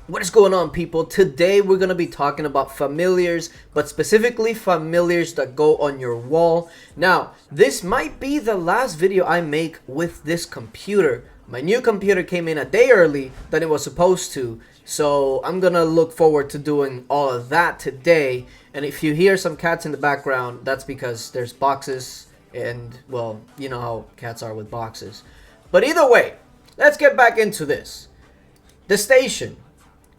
What is going on, people? Today we're going to be talking about familiars, but specifically familiars that go on your wall. Now, this might be the last video I make with this computer. My new computer came in a day early than it was supposed to, so I'm going to look forward to doing all of that today. And if you hear some cats in the background, that's because there's boxes and, well, you know how cats are with boxes. But either way, let's get back into this. The station.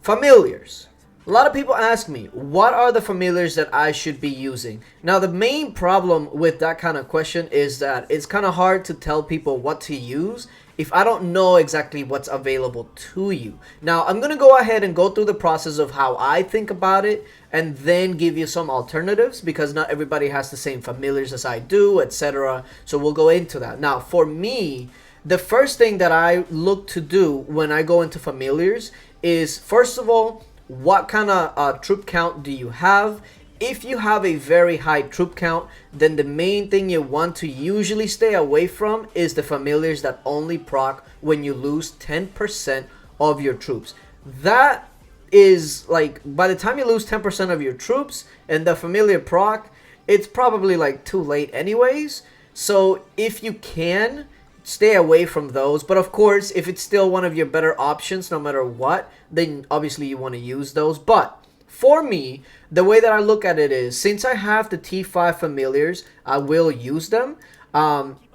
Familiars. A lot of people ask me, what are the familiars that I should be using? Now, the main problem with that kind of question is that it's kind of hard to tell people what to use if I don't know exactly what's available to you. Now, I'm going to go ahead and go through the process of how I think about it and then give you some alternatives because not everybody has the same familiars as I do, etc. So we'll go into that. Now, for me, the first thing that I look to do when I go into familiars is, first of all, what kind of troop count do you have? If you have a very high troop count, then the main thing you want to usually stay away from is the familiars that only proc when you lose 10% of your troops. That is like, by the time you lose 10% of your troops and the familiar proc, it's probably like too late anyways. So if you can, stay away from those. But of course, if it's still one of your better options no matter what, then obviously you want to use those. But for me, the way that I look at it is, since I have the T5 familiars, I will use them.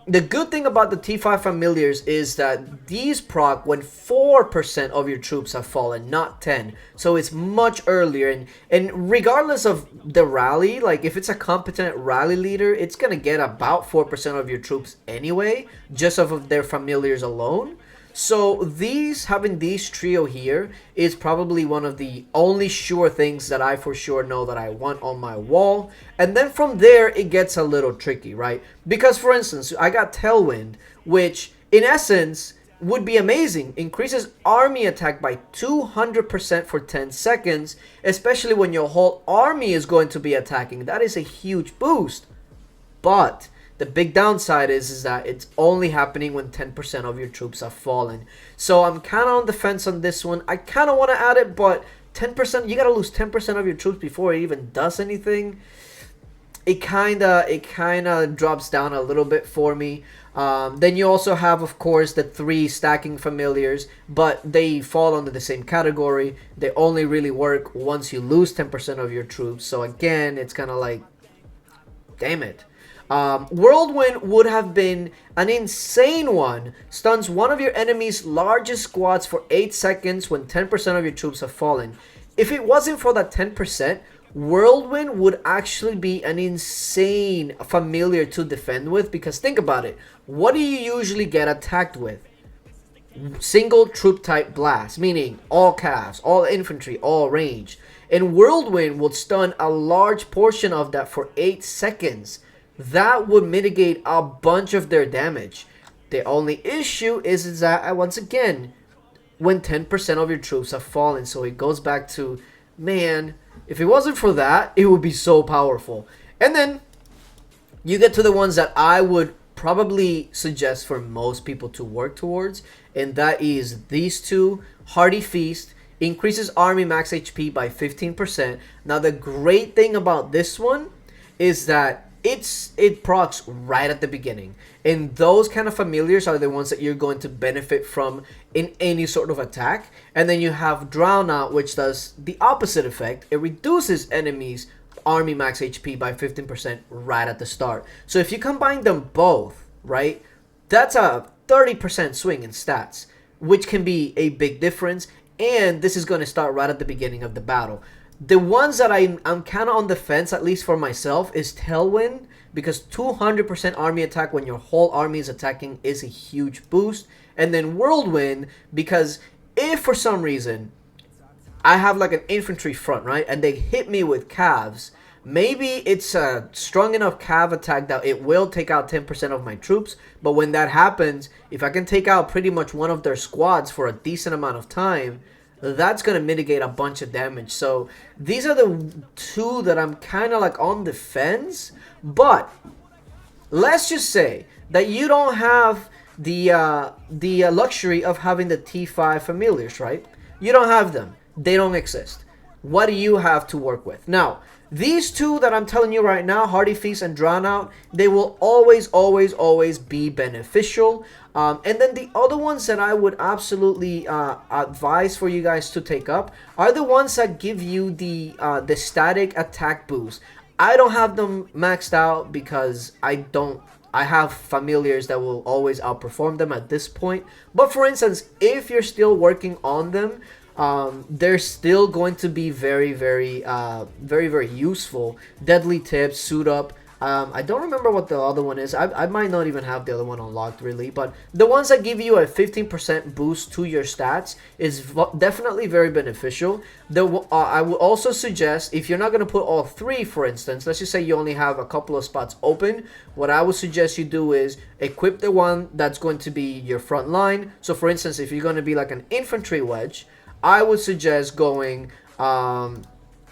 The good thing about the T5 familiars is that these proc when 4% of your troops have fallen, not 10. So it's much earlier. And regardless of the rally, like if it's a competent rally leader, it's going to get about 4% of your troops anyway, just off of their familiars alone. So having these trio here is probably one of the only sure things that I for sure know that I want on my wall. And then from there, it gets a little tricky, right? Because for instance, I got Tailwind, which in essence would be amazing. Increases army attack by 200% for 10 seconds, especially when your whole army is going to be attacking. That is a huge boost. But the big downside is that it's only happening when 10% of your troops have fallen. So I'm kind of on the fence on this one. I kind of want to add it, but 10%, you got to lose 10% of your troops before it even does anything. It kind of drops down a little bit for me. Then you also have, of course, the 3 stacking familiars, but they fall under the same category. They only really work once you lose 10% of your troops. So again, it's kind of like, damn it. Whirlwind would have been an insane one. Stuns one of your enemy's largest squads for 8 seconds when 10% of your troops have fallen. If it wasn't for that 10%, Whirlwind would actually be an insane familiar to defend with, because think about it. What do you usually get attacked with? Single troop type blast, meaning all calves, all infantry, all range. And Whirlwind would stun a large portion of that for 8 seconds. That would mitigate a bunch of their damage. The only issue is that, once again, when 10% of your troops have fallen. So it goes back to, man, if it wasn't for that, it would be so powerful. And then you get to the ones that I would probably suggest for most people to work towards. And that is these two. Hearty Feast increases army max HP by 15%. Now the great thing about this one is that it procs right at the beginning, and those kind of familiars are the ones that you're going to benefit from in any sort of attack. And then you have Drown Out, which does the opposite effect. It reduces enemies army max HP by 15% right at the start. So if you combine them both, right, that's a 30% swing in stats, which can be a big difference. And this is going to start right at the beginning of the battle. The ones that I'm kind of on the fence, at least for myself, is Tailwind, because 200% army attack when your whole army is attacking is a huge boost. And then Whirlwind, because if for some reason I have like an infantry front, right, and they hit me with calves, maybe it's a strong enough cav attack that it will take out 10% of my troops. But when that happens, if I can take out pretty much one of their squads for a decent amount of time, that's going to mitigate a bunch of damage. So these are the two that I'm kind of like on the fence. But let's just say that you don't have the luxury of having the T5 familiars, right? You don't have them. they don't exist. What do you have to work with? Now, these two that I'm telling you right now, Hardy Feast and Drown Out, they will always, always, always be beneficial. And then the other ones that I would absolutely advise for you guys to take up are the ones that give you the static attack boost. I don't have them maxed out because I have familiars that will always outperform them at this point. But for instance, if you're still working on them, they're still going to be very, very useful. Deadly Tips, Suit Up. I don't remember what the other one is. I might not even have the other one unlocked really, but the ones that give you a 15% boost to your stats is definitely very beneficial. I will also suggest, if you're not going to put all three, for instance, let's just say you only have a couple of spots open, what I would suggest you do is equip the one that's going to be your front line. So for instance, if you're going to be like an infantry wedge, I would suggest going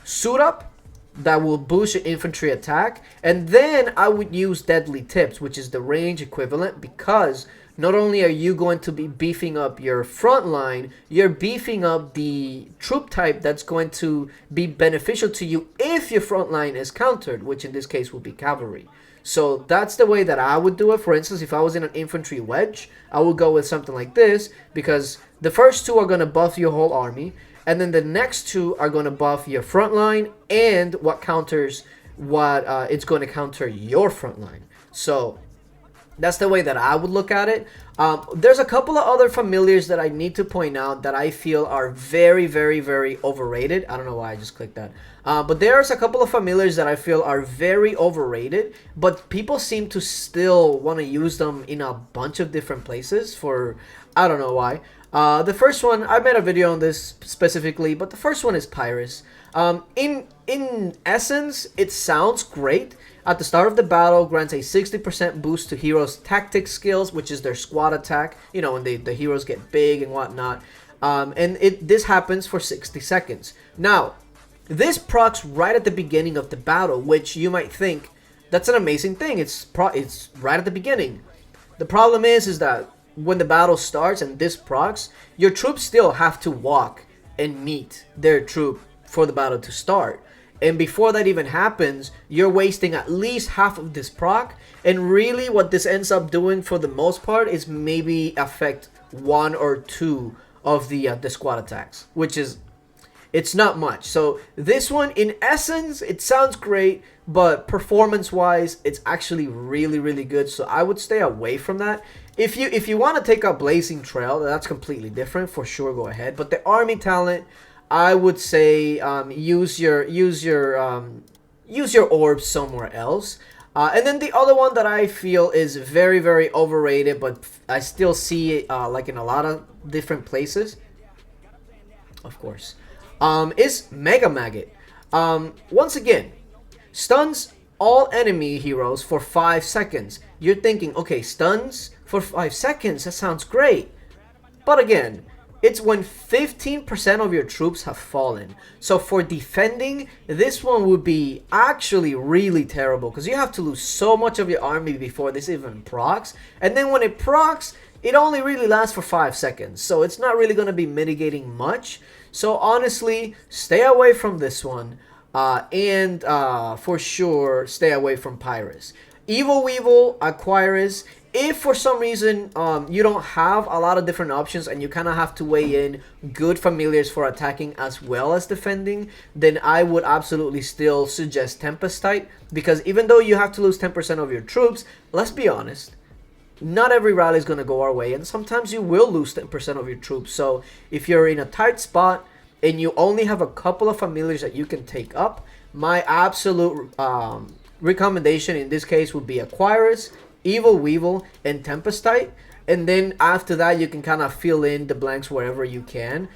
Suit Up. That will boost your infantry attack, and then I would use Deadly Tips, which is the range equivalent, because not only are you going to be beefing up your front line, you're beefing up the troop type that's going to be beneficial to you if your front line is countered, which in this case will be cavalry. So that's the way that I would do it. For instance, if I was in an infantry wedge, I would go with something like this, because the first two are going to buff your whole army, and then the next two are going to buff your front line and what counters what it's going to counter your front line. So that's the way that I would look at it. There's a couple of other familiars that I need to point out that I feel are very, very overrated. I don't know why I just clicked that. But there's a couple of familiars that I feel are very overrated, but people seem to still want to use them in a bunch of different places for, I don't know why. The first one, I made a video on this specifically, but the first one is Pyrus. In essence, it sounds great. At the start of the battle, grants a 60% boost to heroes' tactic skills, which is their squad attack, you know, when the heroes get big and whatnot. And this happens for 60 seconds. Now, this procs right at the beginning of the battle, which you might think, that's an amazing thing. It's right at the beginning. The problem is that when the battle starts and this procs, your troops still have to walk and meet their troop for the battle to start. And before that even happens, you're wasting at least half of this proc. And really what this ends up doing for the most part is maybe affect one or two of the squad attacks, which is, it's not much. So this one, in essence, it sounds great, but performance-wise, it's actually really good. So I would stay away from that. If you want to take up Blazing Trail, that's completely different. For sure, go ahead. But the army talent, I would say use your orbs somewhere else. And then the other one that I feel is very overrated, but I still see it like in a lot of different places, of course, is Mega Maggot. Once again, stuns all enemy heroes for 5 seconds. You're thinking, okay, stuns for 5 seconds, that sounds great. But again, it's when 15% of your troops have fallen. So for defending, this one would be actually really terrible, because you have to lose so much of your army before this even procs. And then when it procs, it only really lasts for 5 seconds. So it's not really going to be mitigating much. So honestly, stay away from this one. And for sure, stay away from Pyrus. Evil Weevil, Aquarius. If for some reason you don't have a lot of different options and you kind of have to weigh in good familiars for attacking as well as defending, then I would absolutely still suggest Tempest type, because even though you have to lose 10% of your troops, let's be honest, not every rally is going to go our way, and sometimes you will lose 10% of your troops. So if you're in a tight spot and you only have a couple of familiars that you can take up, my absolute recommendation in this case would be Aquarius, Evil Weevil, and Tempestite. And then after that, you can kind of fill in the blanks wherever you can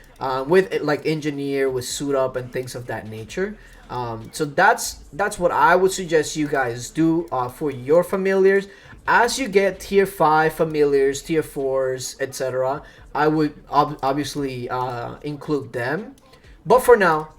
with like Engineer, with Suit Up, and things of that nature. So that's what I would suggest you guys do for your familiars. As you get tier 5 familiars, tier 4s, etc., I would obviously include them. But for now,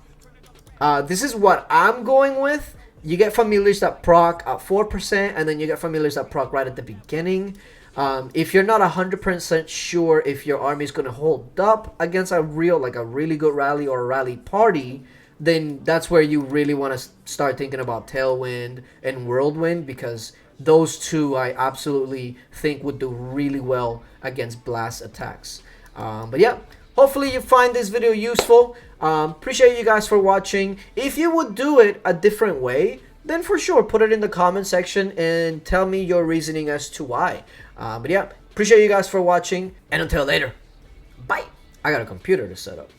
this is what I'm going with. You get familiars that proc at 4%, and then you get familiars that proc right at the beginning. If you're not 100% sure if your army is going to hold up against a really good rally or a rally party, then that's where you really want to start thinking about Tailwind and Whirlwind, because those two I absolutely think would do really well against blast attacks. But yeah, hopefully you find this video useful. Appreciate you guys for watching. If you would do it a different way, then for sure put it in the comment section and tell me your reasoning as to why. But yeah, appreciate you guys for watching, and until later, bye. I got a computer to set up.